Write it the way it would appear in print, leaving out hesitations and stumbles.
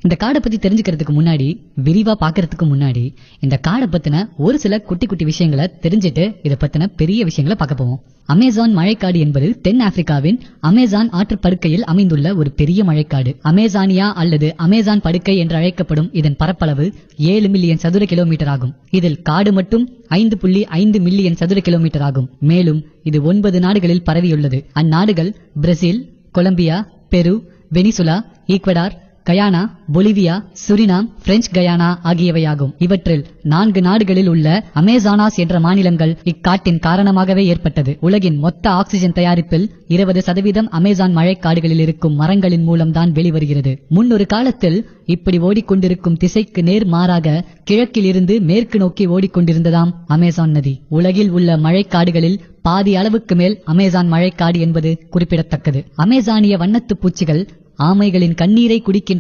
இந்த காடை பத்தி தெரிஞ்சுக்கிறதுக்கு முன்னாடி, விரிவா பாக்குறதுக்கு முன்னாடி, இந்த காடை பத்தின ஒரு சில குட்டி குட்டி விஷயங்களை தெரிஞ்சுட்டு இத பத்தின பெரிய விஷயங்களை பார்க்க போவோம். அமேசான் மழைக்காடு என்பது தென் ஆப்பிரிக்காவின் அமேசான் ஆற்றுப்படுக்கையில் அமைந்துள்ள ஒரு பெரிய மழைக்காடு. அமேசானியா அல்லது அமேசான் படுக்கை என்று அழைக்கப்படும் இதன் பரப்பளவு 7 மில்லியன் சதுர கிலோமீட்டர் ஆகும். இதில் காடு மட்டும் 5.5 மில்லியன் சதுர கிலோமீட்டர் ஆகும். மேலும் இது 9 நாடுகளில் பரவியுள்ளது. அந்நாடுகள் Brazil, Colombia, Peru, Venezuela, Ecuador, Guyana, Bolivia, Suriname, French Guiana ஆகியவையாகும். இவற்றில் 4 நாடுகளில் உள்ள அமேசானாஸ் என்ற மாநிலங்கள் இக்காட்டின் காரணமாகவே ஏற்பட்டது. உலகின் மொத்த ஆக்சிஜன் தயாரிப்பில் 20% அமேசான் மழைக்காடுகளில் இருக்கும் மரங்களின் மூலம்தான் வெளிவருகிறது. முன்னொரு காலத்தில் இப்படி ஓடிக்கொண்டிருக்கும் திசைக்கு நேர் மாறாக கிழக்கில் இருந்து மேற்கு நோக்கி ஓடிக்கொண்டிருந்ததாம் அமேசான் நதி. உலகில் உள்ள மழைக்காடுகளில் பாதி அளவுக்கு மேல் அமேசான் மழைக்காடு என்பது குறிப்பிடத்தக்கது. அமேசானிய வண்ணத்து பூச்சிகள் ஆமைகளின் கண்ணீரை குடிக்கின்ற